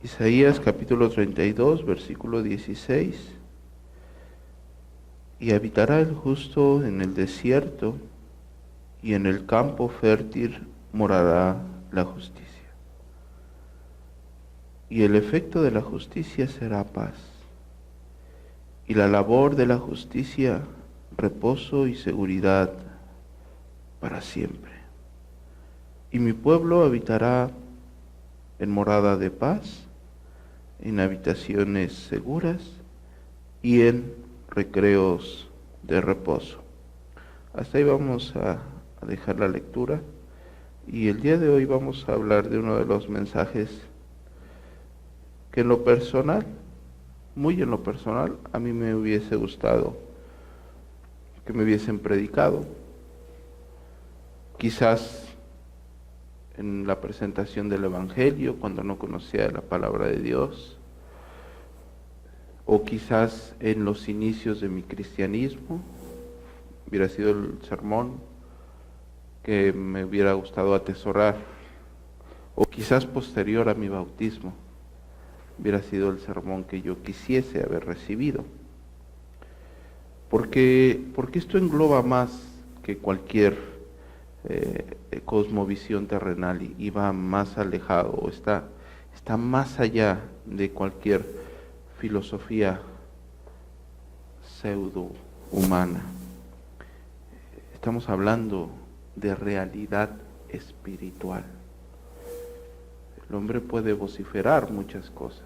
Isaías capítulo 32, versículo 16. Y habitará el justo en el desierto, y en el campo fértil morará la justicia. Y el efecto de la justicia será paz, y la labor de la justicia reposo y seguridad para siempre. Y mi pueblo habitará en morada de paz, en habitaciones seguras y en recreos de reposo. Hasta ahí vamos a dejar la lectura, y el día de hoy vamos a hablar de uno de los mensajes que en lo personal, muy en lo personal, a mí me hubiese gustado que me hubiesen predicado. Quizás en la presentación del Evangelio, cuando no conocía la palabra de Dios, o quizás en los inicios de mi cristianismo, hubiera sido el sermón que me hubiera gustado atesorar, o quizás posterior a mi bautismo, hubiera sido el sermón que yo quisiese haber recibido. Porque esto engloba más que cualquier cosmovisión terrenal, y va más alejado, está más allá de cualquier filosofía pseudo humana. Estamos hablando de realidad espiritual. El hombre puede vociferar muchas cosas.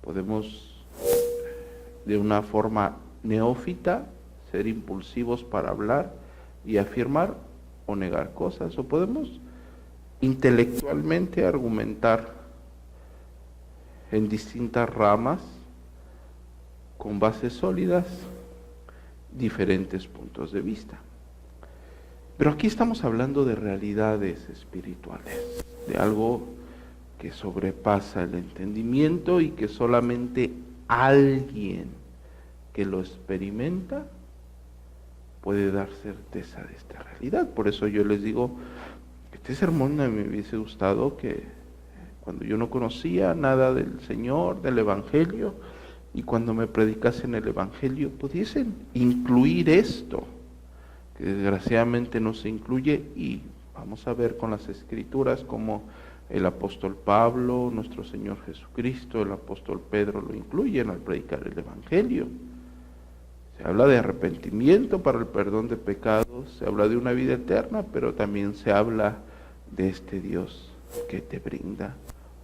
Podemos, de una forma neófita, ser impulsivos para hablar y afirmar o negar cosas, o podemos intelectualmente argumentar en distintas ramas, con bases sólidas, diferentes puntos de vista. Pero aquí estamos hablando de realidades espirituales, de algo que sobrepasa el entendimiento y que solamente alguien que lo experimenta puede dar certeza de esta realidad. Por eso yo les digo, este sermón me hubiese gustado que cuando yo no conocía nada del Señor, del Evangelio, y cuando me predicasen el Evangelio, pudiesen incluir esto, que desgraciadamente no se incluye, y vamos a ver con las Escrituras cómo el apóstol Pablo, nuestro Señor Jesucristo, el apóstol Pedro lo incluyen al predicar el Evangelio. Se habla de arrepentimiento para el perdón de pecados, se habla de una vida eterna, pero también se habla de este Dios que te brinda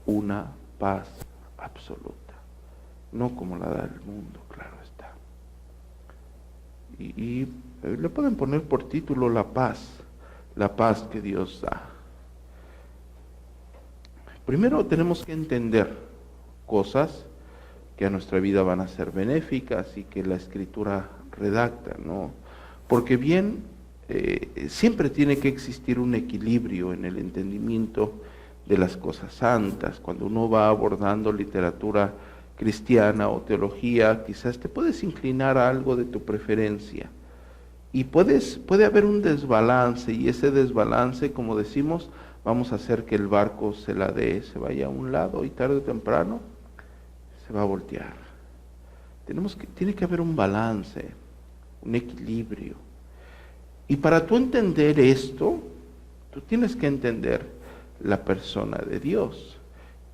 una paz absoluta, no como la da el mundo, claro está. Y le pueden poner por título la paz que Dios da. Primero tenemos que entender cosas que a nuestra vida van a ser benéficas y que la Escritura redacta, ¿no? Porque bien, siempre tiene que existir un equilibrio en el entendimiento de las cosas santas. Cuando uno va abordando literatura cristiana o teología, quizás te puedes inclinar a algo de tu preferencia, y puede haber un desbalance, y ese desbalance, como decimos, vamos a hacer que el barco se vaya a un lado, y tarde o temprano se va a voltear. Tiene que haber un balance, un equilibrio. Y para tú entender esto, tú tienes que entender la persona de Dios.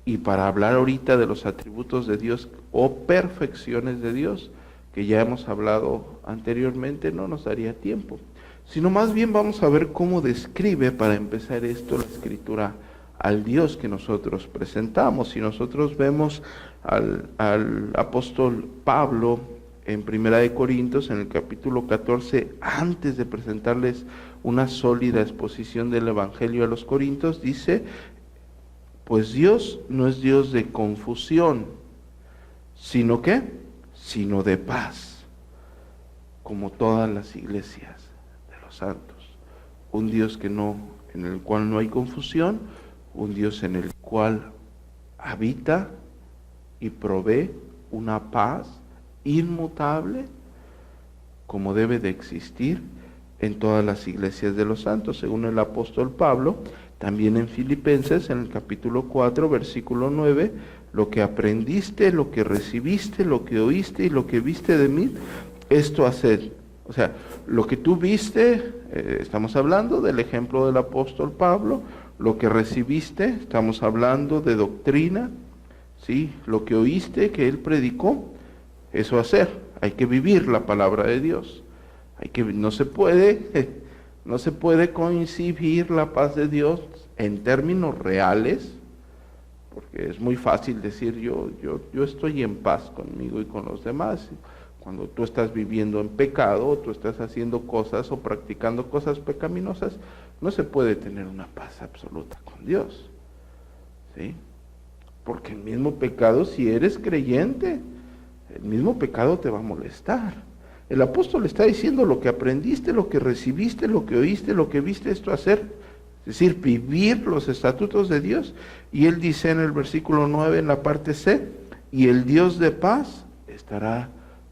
Y para hablar ahorita de los atributos de Dios o perfecciones de Dios, que ya hemos hablado anteriormente, no nos daría tiempo, sino más bien vamos a ver cómo describe, para empezar esto, la Escritura al Dios que nosotros presentamos. Si nosotros vemos al apóstol Pablo en 1 Corintios, en el capítulo 14, antes de presentarles una sólida exposición del Evangelio a los Corintios, dice: pues Dios no es Dios de confusión, sino de paz, como todas las iglesias de los santos. Un Dios en el cual no hay confusión, un Dios en el cual habita y provee una paz inmutable, como debe de existir en todas las iglesias de los santos, según el apóstol Pablo, también en Filipenses, en el capítulo 4, versículo 9, lo que aprendiste, lo que recibiste, lo que oíste y lo que viste de mí, esto haced. O sea, lo que tú viste, estamos hablando del ejemplo del apóstol Pablo, lo que recibiste, estamos hablando de doctrina, ¿sí? Lo que oíste, que él predicó, eso hacer. Hay que vivir la palabra de Dios. No se puede coincidir la paz de Dios en términos reales, porque es muy fácil decir yo estoy en paz conmigo y con los demás. Cuando tú estás viviendo en pecado, tú estás haciendo cosas o practicando cosas pecaminosas, no se puede tener una paz absoluta con Dios, ¿sí? Porque el mismo pecado, si eres creyente, el mismo pecado te va a molestar. El apóstol está diciendo lo que aprendiste, lo que recibiste, lo que oíste, lo que viste, esto hacer, es decir, vivir los estatutos de Dios. Y él dice en el versículo 9, en la parte C, y el Dios de paz estará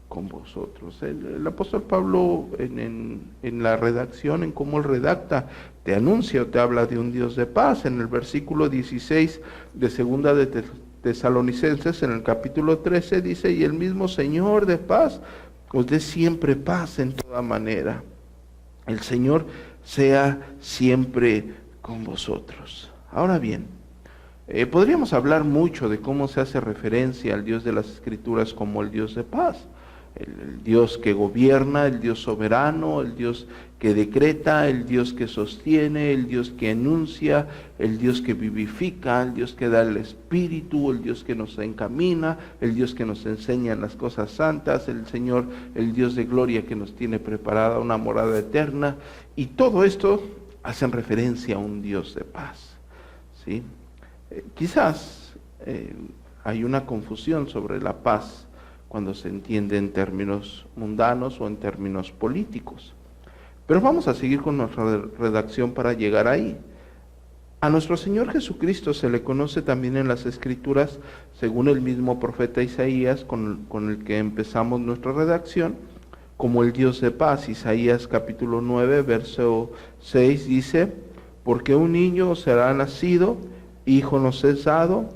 con vosotros. El apóstol Pablo en la redacción, en cómo él redacta, te anuncia o te habla de un Dios de paz. En el versículo 16 de segunda de Tesalonicenses, en el capítulo 13, dice, y el mismo Señor de paz os dé siempre paz en toda manera. El Señor sea siempre con vosotros. Ahora bien, podríamos hablar mucho de cómo se hace referencia al Dios de las Escrituras como el Dios de paz. El Dios que gobierna, el Dios soberano, el Dios que decreta, el Dios que sostiene, el Dios que anuncia, el Dios que vivifica, el Dios que da el Espíritu, el Dios que nos encamina, el Dios que nos enseña las cosas santas, el Señor, el Dios de gloria que nos tiene preparada una morada eterna. Y todo esto hacen referencia a un Dios de paz, ¿sí? Quizás hay una confusión sobre la paz cuando se entiende en términos mundanos o en términos políticos. Pero vamos a seguir con nuestra redacción para llegar ahí. A nuestro Señor Jesucristo se le conoce también en las Escrituras, según el mismo profeta Isaías, con el que empezamos nuestra redacción, como el Dios de paz. Isaías capítulo 9, verso 6 dice, porque un niño será nacido, hijo nos es dado,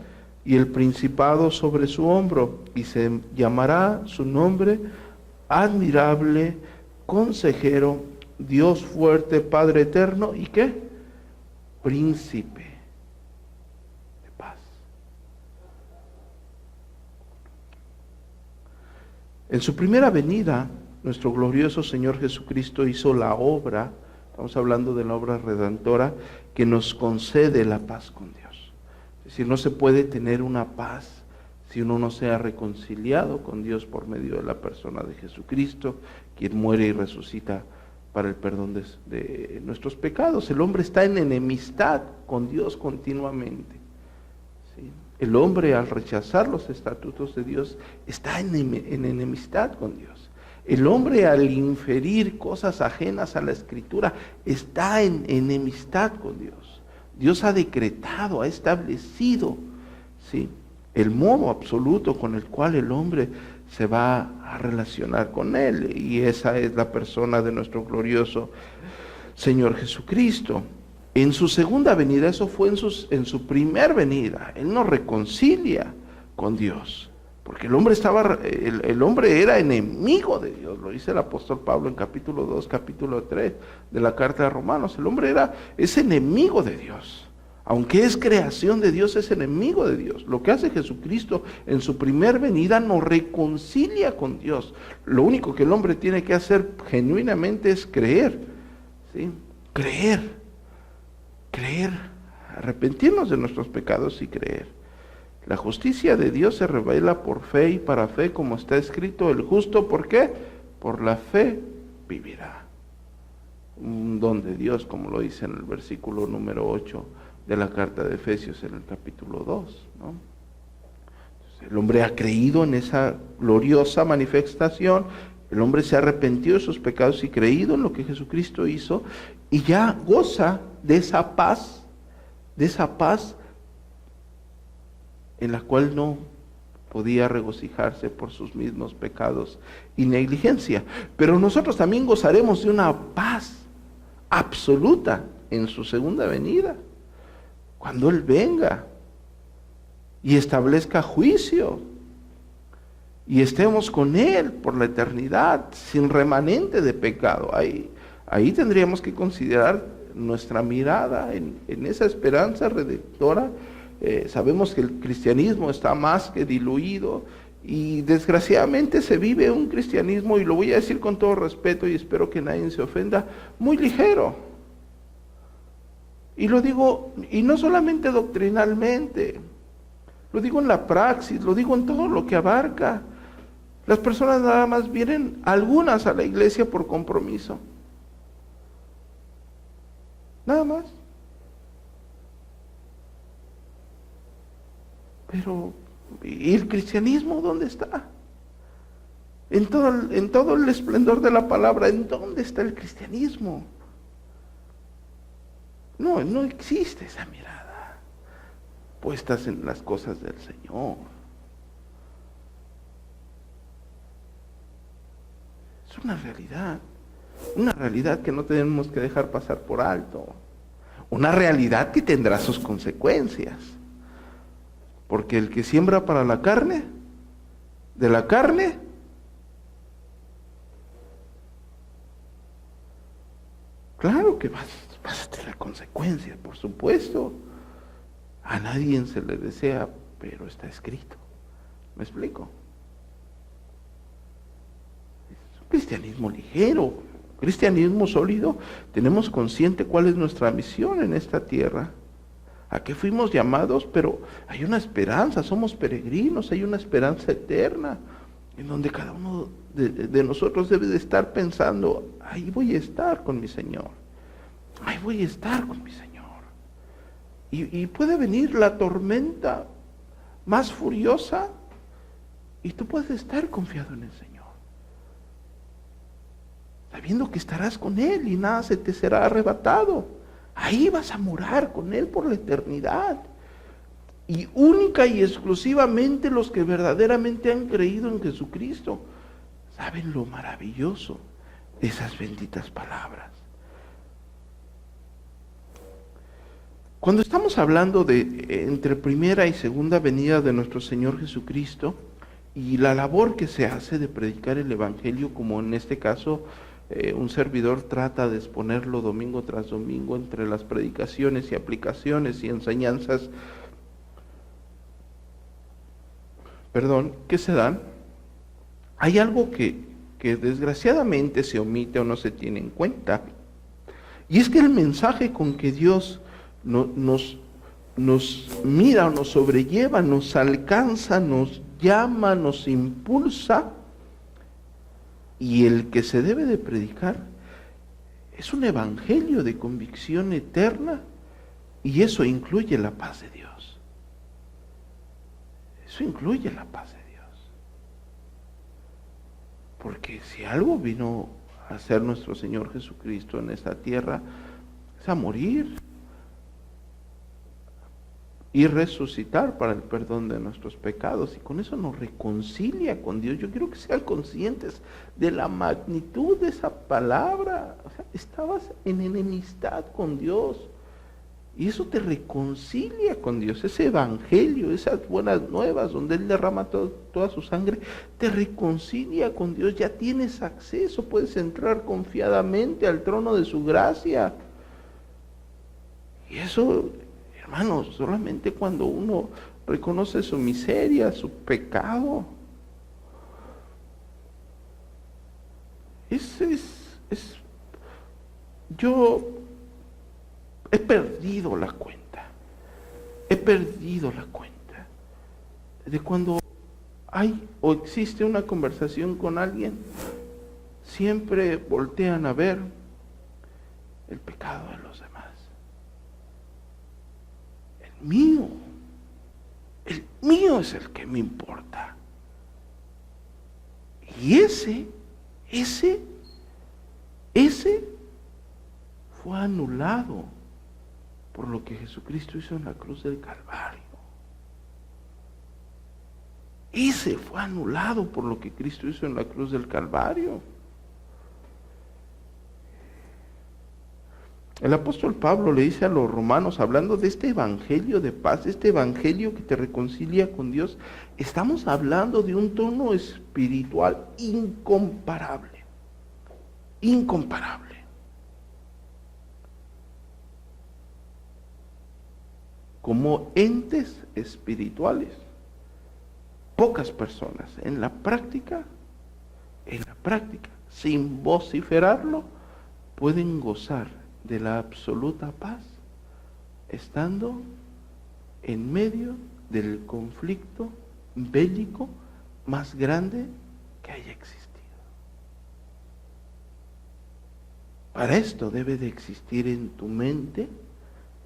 y el principado sobre su hombro, y se llamará su nombre admirable, consejero, Dios fuerte, Padre eterno, ¿y qué? Príncipe de paz. En su primera venida, nuestro glorioso Señor Jesucristo hizo la obra, estamos hablando de la obra redentora, que nos concede la paz con Dios. Es decir, no se puede tener una paz si uno no se ha reconciliado con Dios por medio de la persona de Jesucristo, quien muere y resucita para el perdón de nuestros pecados. El hombre está en enemistad con Dios continuamente, ¿sí? El hombre, al rechazar los estatutos de Dios, está en enemistad con Dios. El hombre, al inferir cosas ajenas a la Escritura, está en enemistad con Dios. Dios ha decretado, ha establecido, ¿sí?, el modo absoluto con el cual el hombre se va a relacionar con Él. Y esa es la persona de nuestro glorioso Señor Jesucristo. En su segunda venida, eso fue en su primer venida, Él nos reconcilia con Dios. Porque el hombre era enemigo de Dios, lo dice el apóstol Pablo en capítulo 2, capítulo 3 de la carta de Romanos. El hombre es enemigo de Dios. Aunque es creación de Dios, es enemigo de Dios. Lo que hace Jesucristo en su primer venida nos reconcilia con Dios. Lo único que el hombre tiene que hacer genuinamente es creer, ¿sí? Creer, arrepentirnos de nuestros pecados y creer. La justicia de Dios se revela por fe y para fe, como está escrito, el justo, ¿por qué? Por la fe vivirá. Un don de Dios, como lo dice en el versículo número 8 de la carta de Efesios en el capítulo 2, ¿no? Entonces, el hombre ha creído en esa gloriosa manifestación, el hombre se ha arrepentido de sus pecados y creído en lo que Jesucristo hizo, y ya goza de esa paz en la cual no podía regocijarse por sus mismos pecados y negligencia. Pero nosotros también gozaremos de una paz absoluta en su segunda venida, cuando Él venga y establezca juicio y estemos con Él por la eternidad, sin remanente de pecado. Ahí tendríamos que considerar nuestra mirada en esa esperanza redentora. Sabemos que el cristianismo está más que diluido y desgraciadamente se vive un cristianismo, y lo voy a decir con todo respeto y espero que nadie se ofenda, muy ligero. Y lo digo, y no solamente doctrinalmente, lo digo en la praxis, lo digo en todo lo que abarca. Las personas nada más vienen, algunas, a la iglesia por compromiso. Nada más. Pero, ¿y el cristianismo dónde está? En todo el esplendor de la palabra, ¿en dónde está el cristianismo? No existe esa mirada puestas en las cosas del Señor. Es una realidad que no tenemos que dejar pasar por alto, una realidad que tendrá sus consecuencias, porque el que siembra para la carne, de la carne, claro que vas a tener consecuencias, por supuesto. A nadie se le desea, pero está escrito. ¿Me explico? Es un cristianismo ligero, cristianismo sólido. Tenemos consciente cuál es nuestra misión en esta tierra, a qué fuimos llamados, pero hay una esperanza, somos peregrinos, hay una esperanza eterna, en donde cada uno de nosotros debe de estar pensando, ahí voy a estar con mi Señor, ahí voy a estar con mi Señor. Y puede venir la tormenta más furiosa, y tú puedes estar confiado en el Señor, sabiendo que estarás con Él y nada se te será arrebatado. Ahí vas a morar con Él por la eternidad. Y única y exclusivamente los que verdaderamente han creído en Jesucristo saben lo maravilloso de esas benditas palabras. Cuando estamos hablando de entre primera y segunda venida de nuestro Señor Jesucristo y la labor que se hace de predicar el Evangelio, como en este caso un servidor trata de exponerlo domingo tras domingo entre las predicaciones y aplicaciones y enseñanzas, que se dan, hay algo que desgraciadamente se omite o no se tiene en cuenta, y es que el mensaje con que Dios nos mira o nos sobrelleva, nos alcanza, nos llama, nos impulsa, y el que se debe de predicar es un evangelio de convicción eterna, y eso incluye la paz de Dios. Eso incluye la paz de Dios. Porque si algo vino a hacer nuestro Señor Jesucristo en esta tierra, es a morir y resucitar para el perdón de nuestros pecados, y con eso nos reconcilia con Dios. Yo quiero que sean conscientes de la magnitud de esa palabra. O sea, estabas en enemistad con Dios, y eso te reconcilia con Dios. Ese evangelio, esas buenas nuevas donde Él derrama toda su sangre, te reconcilia con Dios. Ya tienes acceso, puedes entrar confiadamente al trono de su gracia. Y eso, hermanos, solamente cuando uno reconoce su miseria, su pecado. Yo he perdido la cuenta. He perdido la cuenta de cuando hay o existe una conversación con alguien, siempre voltean a ver el pecado de los demás. El mío es el que me importa. Y ese fue anulado por lo que Jesucristo hizo en la cruz del Calvario. ese fue anulado por lo que Cristo hizo en la cruz del Calvario. El apóstol Pablo le dice a los romanos, hablando de este evangelio de paz, este evangelio que te reconcilia con Dios, estamos hablando de un tono espiritual incomparable, incomparable. Como entes espirituales, pocas personas en la práctica, sin vociferarlo, pueden gozar de la absoluta paz, estando en medio del conflicto bélico más grande que haya existido. Para esto debe de existir en tu mente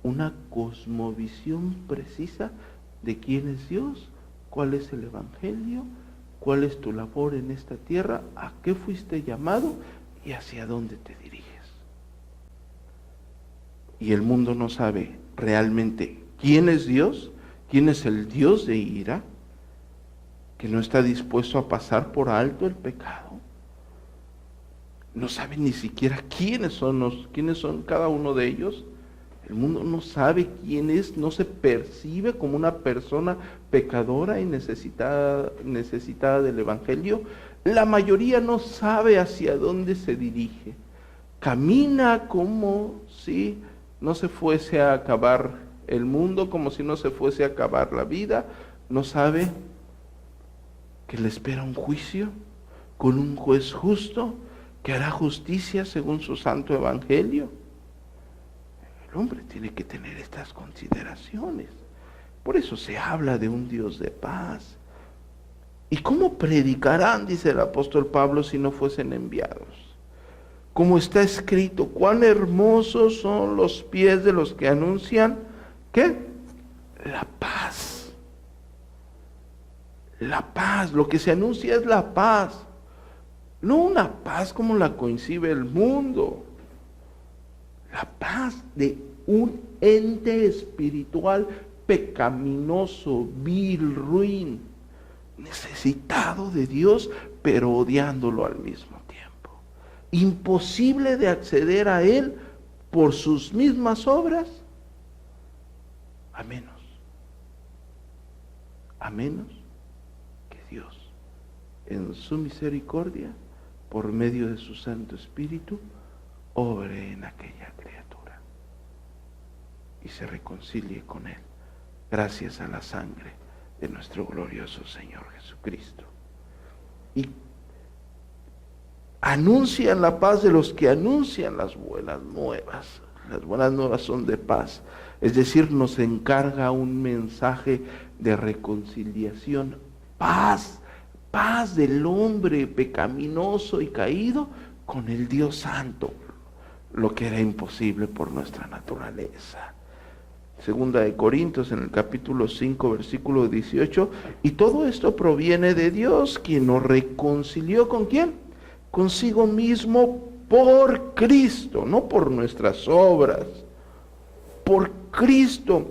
una cosmovisión precisa de quién es Dios, cuál es el Evangelio, cuál es tu labor en esta tierra, a qué fuiste llamado y hacia dónde te diriges. Y el mundo no sabe realmente quién es Dios, quién es el Dios de ira, que no está dispuesto a pasar por alto el pecado. No sabe ni siquiera quiénes son cada uno de ellos. El mundo no sabe quién es, no se percibe como una persona pecadora y necesitada del Evangelio. La mayoría no sabe hacia dónde se dirige. Camina como si no se fuese a acabar el mundo, como si no se fuese a acabar la vida. No sabe que le espera un juicio con un juez justo que hará justicia según su santo evangelio. El hombre tiene que tener estas consideraciones. Por eso se habla de un Dios de paz. ¿Y cómo predicarán, dice el apóstol Pablo, si no fuesen enviados? Como está escrito, cuán hermosos son los pies de los que anuncian, ¿qué? La paz. La paz, lo que se anuncia es la paz. No una paz como la concibe el mundo. La paz de un ente espiritual pecaminoso, vil, ruin, necesitado de Dios, pero odiándolo al mismo tiempo. Imposible de acceder a Él por sus mismas obras, a menos que Dios, en su misericordia, por medio de su Santo Espíritu, obre en aquella criatura y se reconcilie con Él, gracias a la sangre de nuestro glorioso Señor Jesucristo. Y anuncian la paz de los que anuncian las buenas nuevas. Las buenas nuevas son de paz. Es decir, nos encarga un mensaje de reconciliación. Paz del hombre pecaminoso y caído con el Dios Santo, lo que era imposible por nuestra naturaleza. Segunda de Corintios, en el capítulo 5, versículo 18, y todo esto proviene de Dios, quien nos reconcilió ¿con quién? Consigo mismo por Cristo, no por nuestras obras, por Cristo,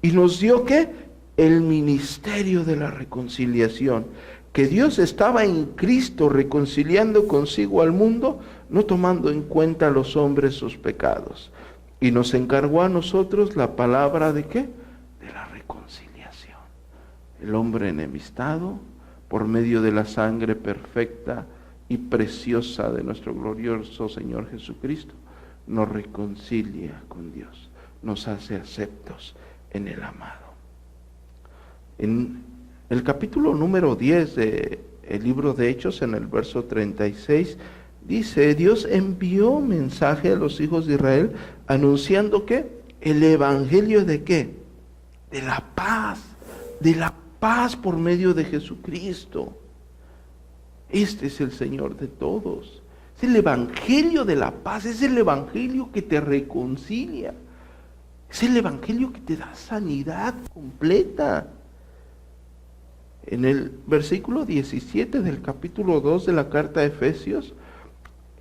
y nos dio ¿qué? El ministerio de la reconciliación, que Dios estaba en Cristo reconciliando consigo al mundo, no tomando en cuenta a los hombres sus pecados, y nos encargó a nosotros la palabra ¿de qué? De la reconciliación. El hombre enemistado, por medio de la sangre perfecta y preciosa de nuestro glorioso Señor Jesucristo, nos reconcilia con Dios, nos hace aceptos en el amado. En el capítulo número 10 del libro de Hechos, en el verso 36, dice, Dios envió mensaje a los hijos de Israel anunciando ¿qué? El evangelio ¿de qué? De la paz por medio de Jesucristo. Este es el Señor de todos. Es el evangelio de la paz, es el evangelio que te reconcilia. Es el evangelio que te da sanidad completa. En el versículo 17 del capítulo 2 de la carta de Efesios,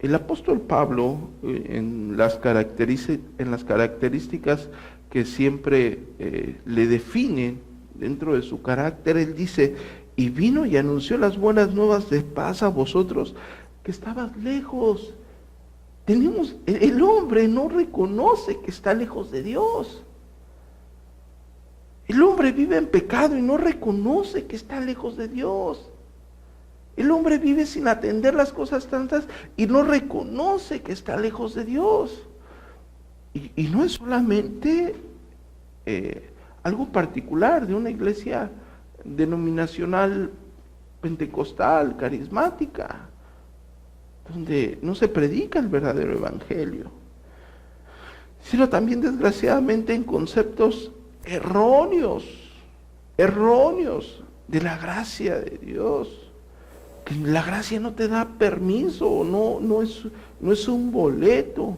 el apóstol Pablo, en las características que siempre le definen dentro de su carácter, él dice, y vino y anunció las buenas nuevas de paz a vosotros que estabas lejos. El hombre no reconoce que está lejos de Dios. El hombre vive en pecado y no reconoce que está lejos de Dios. El hombre vive sin atender las cosas tantas y no reconoce que está lejos de Dios. Y no es solamente algo particular de una iglesia denominacional pentecostal, carismática, donde no se predica el verdadero evangelio, sino también desgraciadamente en conceptos erróneos de la gracia de Dios. Que la gracia no te da permiso, no es un boleto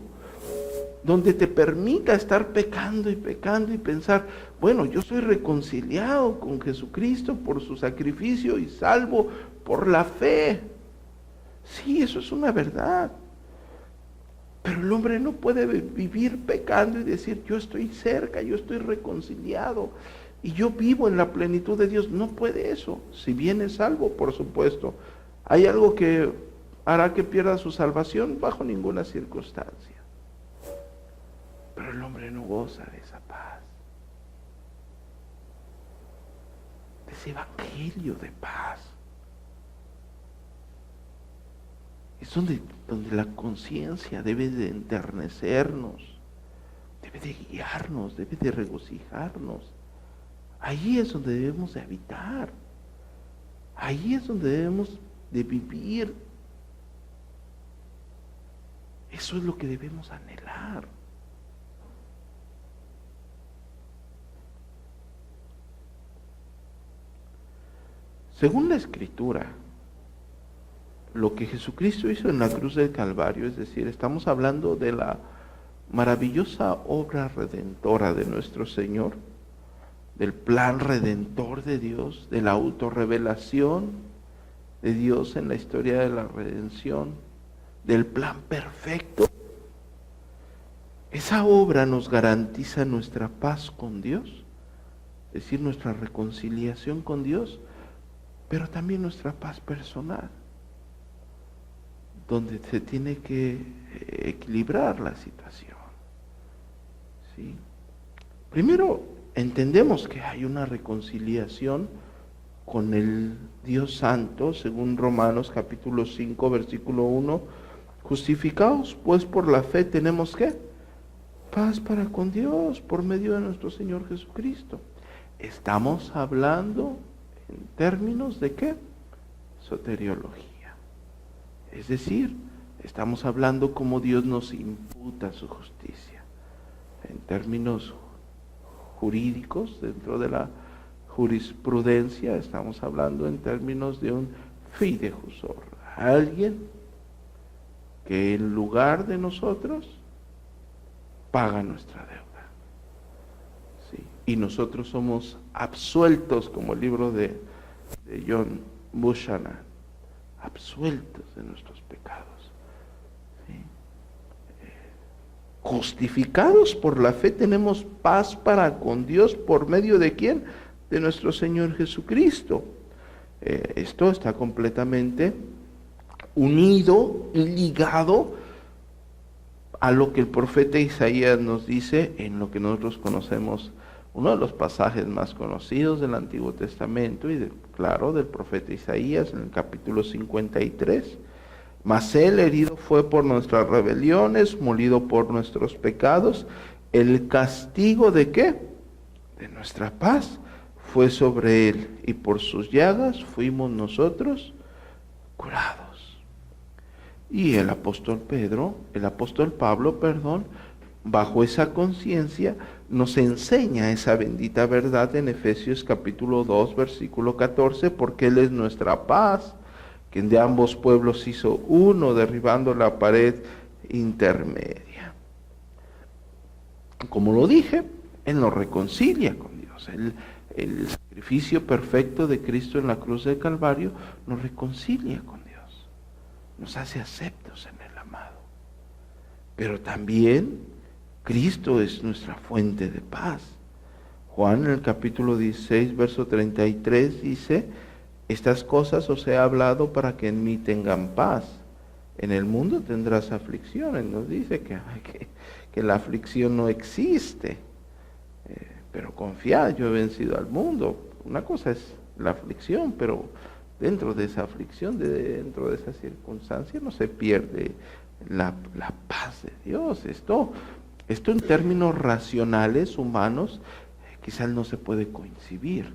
donde te permita estar pecando y pensar, bueno, yo soy reconciliado con Jesucristo por su sacrificio y salvo por la fe. Sí, eso es una verdad. Pero el hombre no puede vivir pecando y decir, yo estoy cerca, yo estoy reconciliado y yo vivo en la plenitud de Dios. No puede eso. Si bien es salvo, por supuesto. ¿Hay algo que hará que pierda su salvación? Bajo ninguna circunstancia. Pero el hombre no goza de esa paz, de ese evangelio de paz. Es donde la conciencia debe de enternecernos, debe de guiarnos, debe de regocijarnos. Ahí es donde debemos de habitar. Ahí es donde debemos de vivir. Eso es lo que debemos anhelar. Según la Escritura, lo que Jesucristo hizo en la cruz del Calvario, es decir, estamos hablando de la maravillosa obra redentora de nuestro Señor, del plan redentor de Dios, de la autorrevelación de Dios en la historia de la redención, del plan perfecto. Esa obra nos garantiza nuestra paz con Dios, es decir, nuestra reconciliación con Dios, pero también nuestra paz personal, donde se tiene que equilibrar la situación. ¿Sí? Primero, entendemos que hay una reconciliación con el Dios Santo, según Romanos capítulo 5, versículo 1, justificados pues por la fe tenemos ¿qué? Paz para con Dios por medio de nuestro Señor Jesucristo. Estamos hablando en términos de ¿qué? Soteriología. Es decir, estamos hablando cómo Dios nos imputa su justicia. En términos jurídicos, dentro de la jurisprudencia, estamos hablando en términos de un fideusor. Alguien que en lugar de nosotros paga nuestra deuda. ¿Sí? Y nosotros somos absueltos, como el libro de John Buchanan, absueltos de nuestros pecados. ¿Sí? Justificados por la fe tenemos paz para con Dios por medio de ¿quién? De nuestro Señor Jesucristo. Esto está completamente unido y ligado a lo que el profeta Isaías nos dice en lo que nosotros conocemos, uno de los pasajes más conocidos del Antiguo Testamento y claro, del profeta Isaías en el capítulo 53. Mas él herido fue por nuestras rebeliones, molido por nuestros pecados. El castigo ¿de qué? De nuestra paz fue sobre él, y por sus llagas fuimos nosotros curados. Y el apóstol Pablo, bajo esa conciencia, nos enseña esa bendita verdad en Efesios capítulo 2, versículo 14, porque Él es nuestra paz, quien de ambos pueblos hizo uno, derribando la pared intermedia. Como lo dije, Él nos reconcilia con Dios. El sacrificio perfecto de Cristo en la cruz del Calvario nos reconcilia con Dios, nos hace aceptos en el amado. Pero también Cristo es nuestra fuente de paz. Juan en el capítulo 16, verso 33 dice Estas cosas os he hablado para que en mí tengan paz. En el mundo tendrás aflicciones. Nos dice que la aflicción no existe. Pero confiad, yo he vencido al mundo. Una cosa es la aflicción, pero dentro de esa aflicción, dentro de esa circunstancia, no se pierde la paz de Dios. Esto en términos racionales, humanos, quizás no se puede coincidir.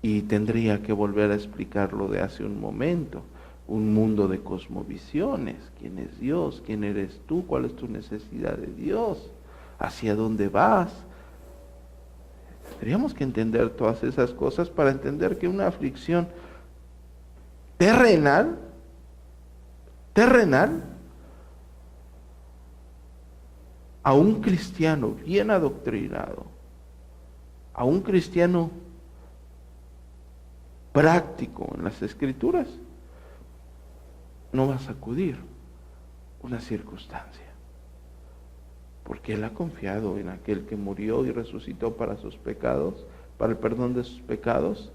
Y tendría que volver a explicar lo de hace un momento. Un mundo de cosmovisiones. ¿Quién es Dios? ¿Quién eres tú? ¿Cuál es tu necesidad de Dios? ¿Hacia dónde vas? Tendríamos que entender todas esas cosas para entender que una aflicción terrenal, a un cristiano bien adoctrinado, a un cristiano práctico en las Escrituras, no va a sacudir una circunstancia. Porque él ha confiado en aquel que murió y resucitó para sus pecados, para el perdón de sus pecados,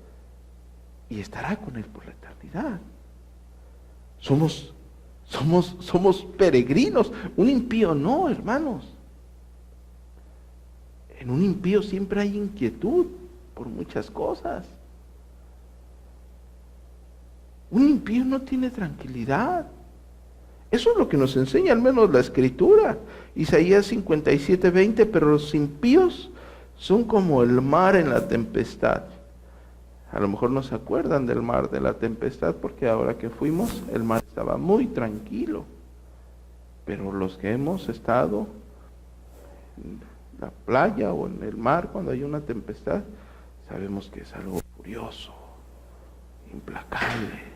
y estará con él por la eternidad. Somos peregrinos. Un impío no, hermanos. En un impío siempre hay inquietud por muchas cosas. Un impío no tiene tranquilidad. Eso es lo que nos enseña al menos la Escritura. Isaías 57:20, pero los impíos son como el mar en la tempestad. A lo mejor no se acuerdan del mar de la tempestad, porque ahora que fuimos, el mar estaba muy tranquilo. Pero los que hemos estado en la playa o en el mar cuando hay una tempestad, sabemos que es algo furioso, implacable,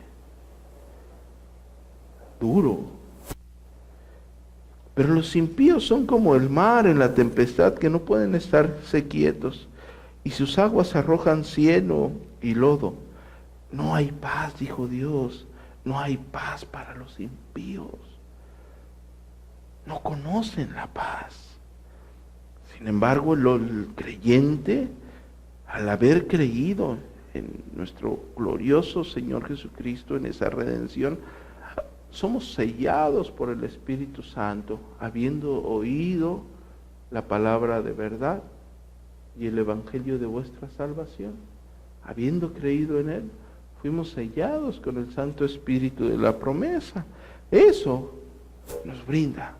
duro. Pero los impíos son como el mar en la tempestad, que no pueden estarse quietos, y sus aguas arrojan cieno y lodo. No hay paz, dijo Dios, no hay paz para los impíos. No conocen la paz. Sin embargo, el creyente, al haber creído en nuestro glorioso Señor Jesucristo, en esa redención, somos sellados por el Espíritu Santo, habiendo oído la palabra de verdad y el Evangelio de vuestra salvación. Habiendo creído en Él, fuimos sellados con el Santo Espíritu de la promesa. Eso nos brinda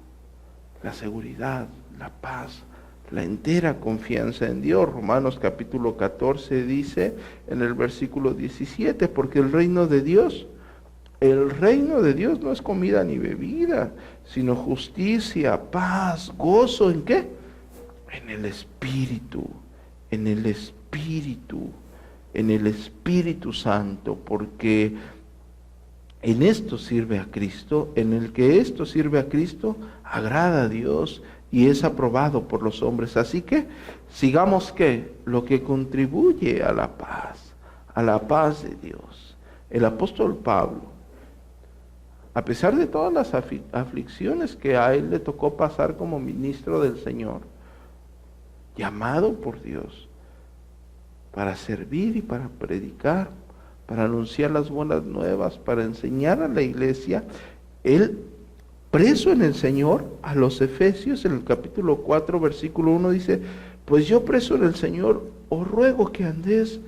la seguridad, la paz, la entera confianza en Dios. Romanos capítulo 14 dice en el versículo 17, porque el reino de Dios no es comida ni bebida, sino justicia, paz, gozo, ¿en qué? En el Espíritu, en el Espíritu, en el Espíritu Santo, porque en esto sirve a Cristo, en el que esto sirve a Cristo, agrada a Dios y es aprobado por los hombres. Así que sigamos ¿qué? Lo que contribuye a la paz de Dios. El apóstol Pablo, a pesar de todas las aflicciones que a él le tocó pasar como ministro del Señor, llamado por Dios para servir y para predicar, para anunciar las buenas nuevas, para enseñar a la iglesia, él, preso en el Señor, a los Efesios, en el capítulo 4, versículo 1, dice, pues yo preso en el Señor, os ruego que andéis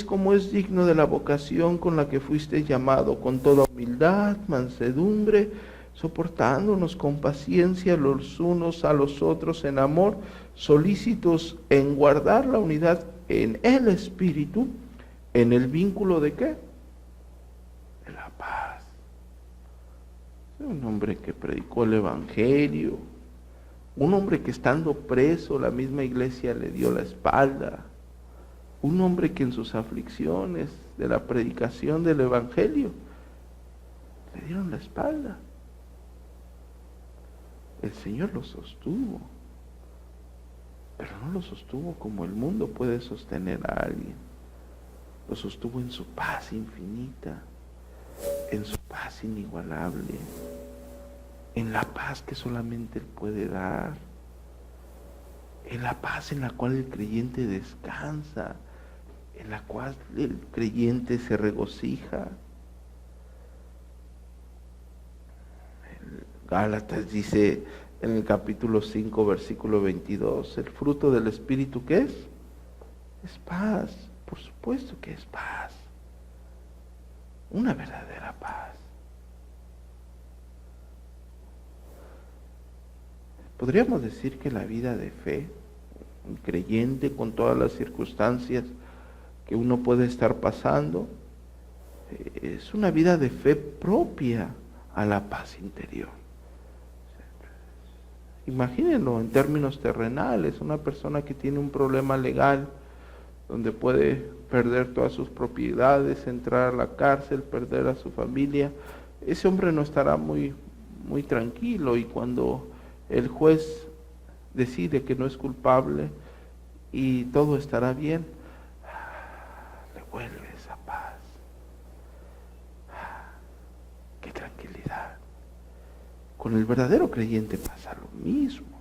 como es digno de la vocación con la que fuiste llamado, con toda humildad, mansedumbre, soportándonos con paciencia los unos a los otros en amor, solícitos en guardar la unidad en el Espíritu, en el vínculo de ¿qué? De la paz. Un hombre que predicó el Evangelio, un hombre que estando preso la misma iglesia le dio la espalda, un hombre que en sus aflicciones de la predicación del Evangelio le dieron la espalda. El Señor lo sostuvo, pero no lo sostuvo como el mundo puede sostener a alguien. Lo sostuvo en su paz infinita, en su paz inigualable, en la paz que solamente Él puede dar, en la paz en la cual el creyente descansa, en la cual el creyente se regocija. Gálatas dice en el capítulo 5, versículo 22, el fruto del Espíritu, ¿qué es? Es paz, por supuesto que es paz, una verdadera paz. Podríamos decir que la vida de fe, un creyente con todas las circunstancias que uno puede estar pasando, es una vida de fe propia a la paz interior. Imagínenlo en términos terrenales, una persona que tiene un problema legal, donde puede perder todas sus propiedades, entrar a la cárcel, perder a su familia, ese hombre no estará muy tranquilo, y cuando el juez decide que no es culpable y todo estará bien, le vuelve esa paz. ¡Qué tranquilidad! Con el verdadero creyente pasa lo mismo,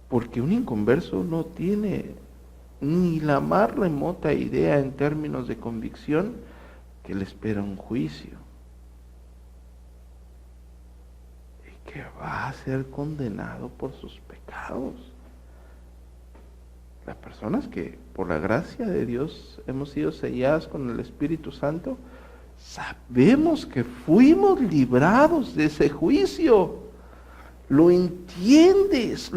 porque un inconverso no tiene ni la más remota idea en términos de convicción que le espera un juicio y que va a ser condenado por sus pecados. Las personas que por la gracia de Dios hemos sido selladas con el Espíritu Santo, sabemos que fuimos librados de ese juicio. Lo entiendes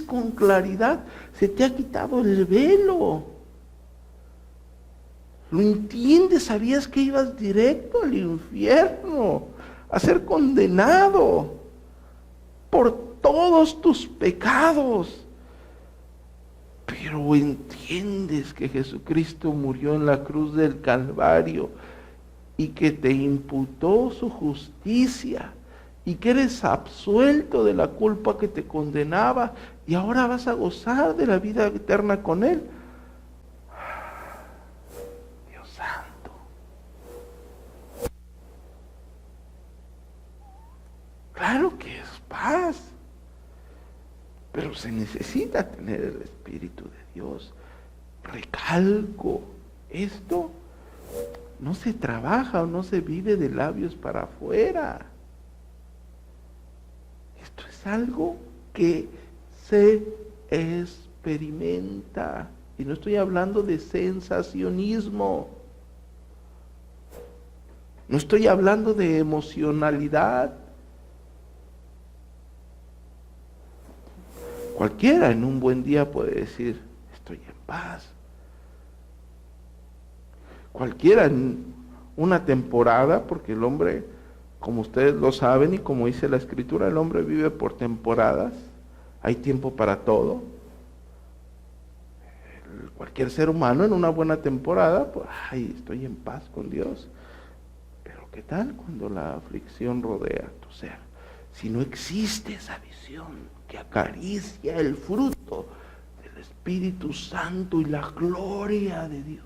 con claridad. Se te ha quitado el velo. Lo entiendes, sabías que ibas directo al infierno, a ser condenado por todos tus pecados. Pero entiendes que Jesucristo murió en la cruz del Calvario y que te imputó su justicia y que eres absuelto de la culpa que te condenaba y ahora vas a gozar de la vida eterna con Él. Dios santo. Claro que es paz, pero se necesita tener el Espíritu de Dios. Recalco, esto no se trabaja o no se vive de labios para afuera. Esto es algo que se experimenta. Y no estoy hablando de sensacionismo. No estoy hablando de emocionalidad. Cualquiera en un buen día puede decir, estoy en paz. Cualquiera en una temporada, porque el hombre, como ustedes lo saben y como dice la Escritura, el hombre vive por temporadas, hay tiempo para todo. Cualquier ser humano en una buena temporada, pues, estoy en paz con Dios. Pero ¿qué tal cuando la aflicción rodea tu ser? Si no existe esa visión que acaricia el fruto del Espíritu Santo y la gloria de Dios,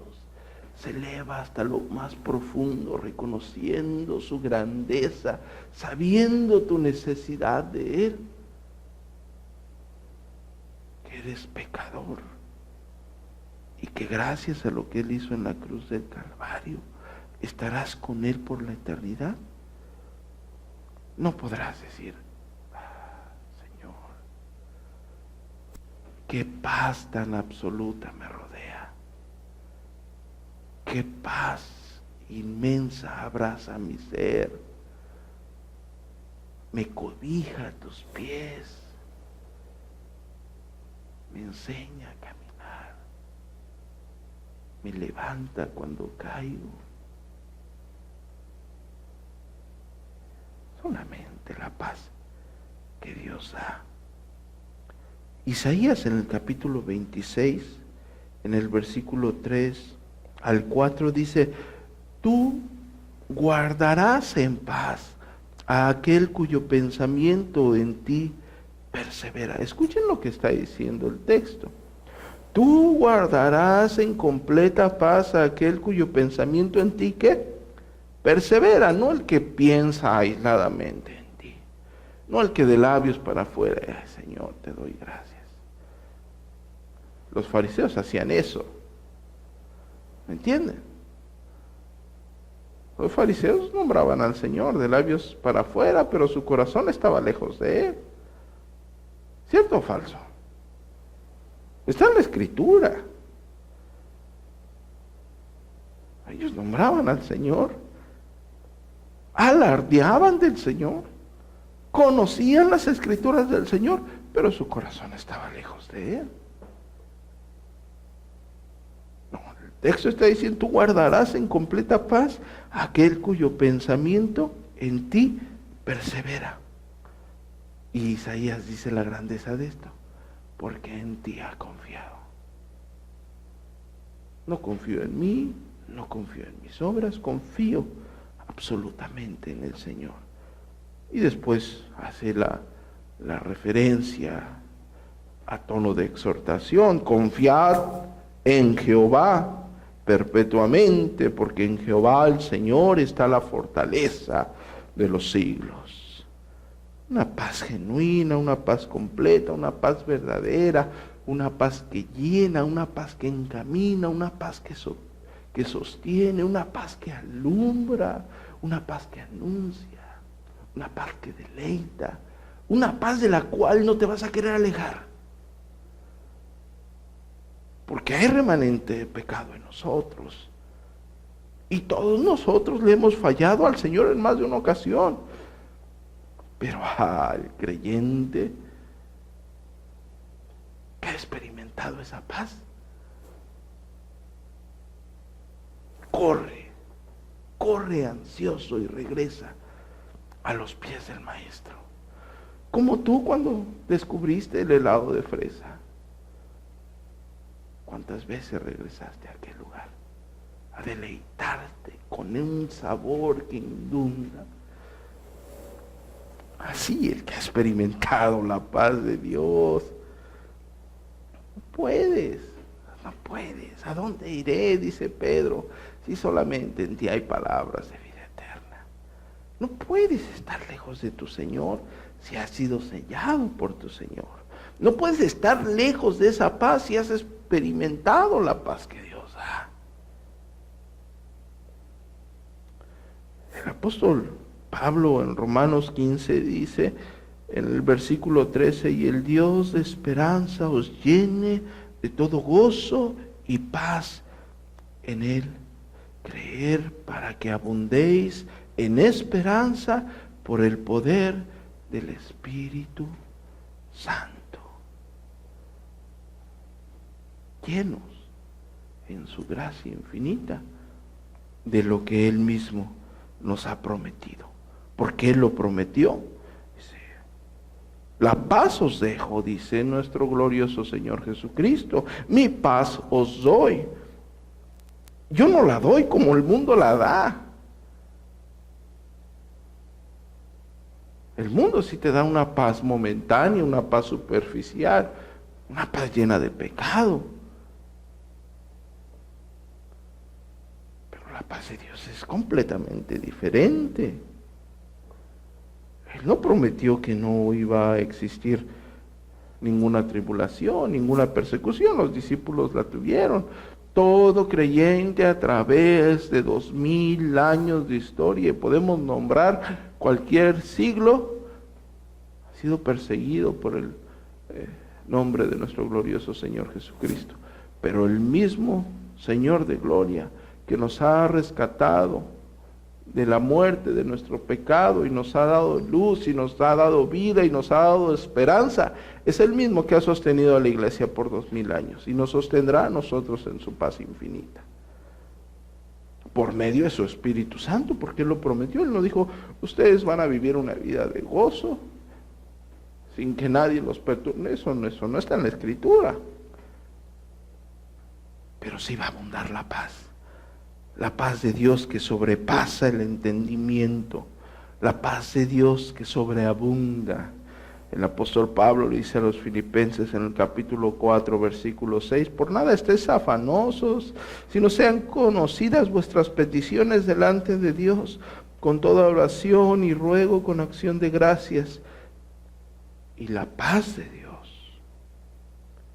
se eleva hasta lo más profundo, reconociendo su grandeza, sabiendo tu necesidad de Él, que eres pecador y que gracias a lo que Él hizo en la cruz del Calvario, estarás con Él por la eternidad. No podrás decir, Señor, qué paz tan absoluta me rodea. Qué paz inmensa abraza mi ser. Me cobija a tus pies. Me enseña a caminar. Me levanta cuando caigo. Solamente la paz que Dios da. Isaías en el capítulo 26, en el versículo 3 al 4 dice, tú guardarás en paz a aquel cuyo pensamiento en ti persevera. Escuchen lo que está diciendo el texto. Tú guardarás en completa paz a aquel cuyo pensamiento en ti, ¿qué? Persevera, no el que piensa aisladamente en ti, no el que de labios para afuera, Señor, te doy gracias. Los fariseos hacían eso. ¿Me entienden? Los fariseos nombraban al Señor de labios para afuera, pero su corazón estaba lejos de Él. ¿Cierto o falso? Está en la Escritura. Ellos nombraban al Señor, alardeaban del Señor, conocían las Escrituras del Señor, pero su corazón estaba lejos de Él. No, el texto está diciendo, tú guardarás en completa paz a aquel cuyo pensamiento en ti persevera. Y Isaías dice la grandeza de esto, porque en ti ha confiado. No confío en mí, no confío en mis obras, confío absolutamente en el Señor. Y después hace la referencia a tono de exhortación, confiad en Jehová perpetuamente, porque en Jehová el Señor está la fortaleza de los siglos. Una paz genuina, una paz completa, una paz verdadera, una paz que llena, una paz que encamina, una paz que sostiene, una paz que alumbra, una paz que anuncia, una paz que deleita, una paz de la cual no te vas a querer alejar. Porque hay remanente de pecado en nosotros. Y todos nosotros le hemos fallado al Señor en más de una ocasión. Pero al creyente que ha experimentado esa paz, corre ansioso y regresa a los pies del Maestro. Como tú cuando descubriste el helado de fresa. ¿Cuántas veces regresaste a aquel lugar? A deleitarte con un sabor que inunda. Así el que ha experimentado la paz de Dios. No puedes. ¿A dónde iré? Dice Pedro, si solamente en ti hay palabras de vida eterna. No puedes estar lejos de tu Señor si has sido sellado por tu Señor. No puedes estar lejos de esa paz si has experimentado la paz que Dios da. El apóstol Pablo en Romanos 15 dice, en el versículo 13, y el Dios de esperanza os llene de todo gozo y paz en Él. Creer para que abundéis en esperanza por el poder del Espíritu Santo. Llenos en su gracia infinita de lo que Él mismo nos ha prometido. Porque Él lo prometió. Dice, la paz os dejo, dice nuestro glorioso Señor Jesucristo. Mi paz os doy. Yo no la doy como el mundo la da. El mundo sí te da una paz momentánea, una paz superficial, una paz llena de pecado. Pero la paz de Dios es completamente diferente. Él no prometió que no iba a existir ninguna tribulación, ninguna persecución. Los discípulos la tuvieron. Todo creyente a través de 2000 años de historia, y podemos nombrar cualquier siglo, ha sido perseguido por el nombre de nuestro glorioso Señor Jesucristo. Pero el mismo Señor de gloria que nos ha rescatado de la muerte, de nuestro pecado, y nos ha dado luz, y nos ha dado vida, y nos ha dado esperanza, es el mismo que ha sostenido a la iglesia por 2000 años, y nos sostendrá a nosotros en su paz infinita, por medio de su Espíritu Santo, porque Él lo prometió. Él nos dijo, ustedes van a vivir una vida de gozo, sin que nadie los perturbe. Eso no está en la Escritura, pero sí va a abundar la paz. La paz de Dios que sobrepasa el entendimiento. La paz de Dios que sobreabunda. El apóstol Pablo le dice a los filipenses en el capítulo 4, versículo 6, por nada estéis afanosos, sino sean conocidas vuestras peticiones delante de Dios, con toda oración y ruego con acción de gracias. Y la paz de Dios,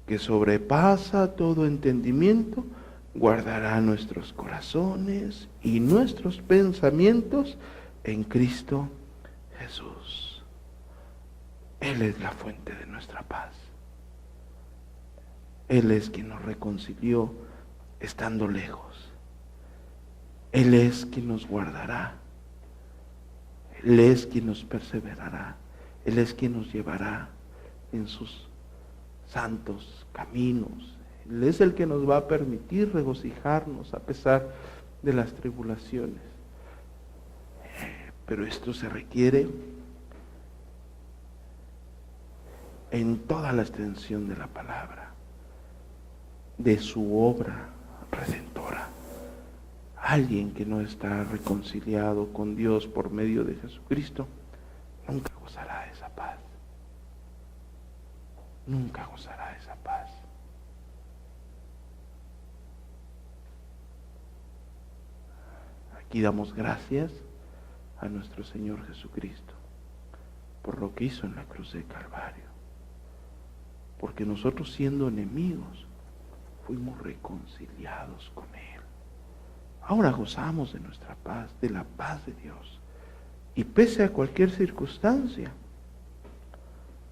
que sobrepasa todo entendimiento, guardará nuestros corazones y nuestros pensamientos en Cristo Jesús. Él es la fuente de nuestra paz. Él es quien nos reconcilió estando lejos. Él es quien nos guardará. Él es quien nos perseverará. Él es quien nos llevará en sus santos caminos. Él es el que nos va a permitir regocijarnos a pesar de las tribulaciones. Pero esto se requiere en toda la extensión de la palabra, de su obra redentora. Alguien que no está reconciliado con Dios por medio de Jesucristo nunca gozará esa paz. Nunca gozará esa paz. Aquí damos gracias a nuestro Señor Jesucristo por lo que hizo en la cruz de Calvario. Porque nosotros, siendo enemigos, fuimos reconciliados con Él. Ahora gozamos de nuestra paz, de la paz de Dios. Y pese a cualquier circunstancia,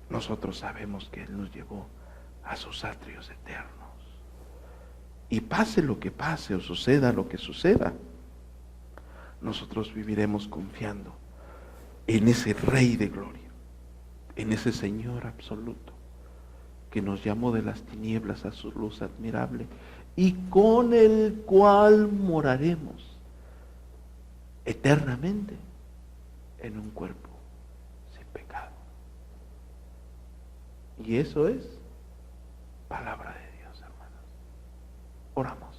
nosotros sabemos que Él nos llevó a sus atrios eternos. Y pase lo que pase o suceda lo que suceda, nosotros viviremos confiando en ese Rey de gloria, en ese Señor absoluto, que nos llamó de las tinieblas a su luz admirable y con el cual moraremos eternamente en un cuerpo sin pecado. Y eso es palabra de Dios, hermanos. Oramos.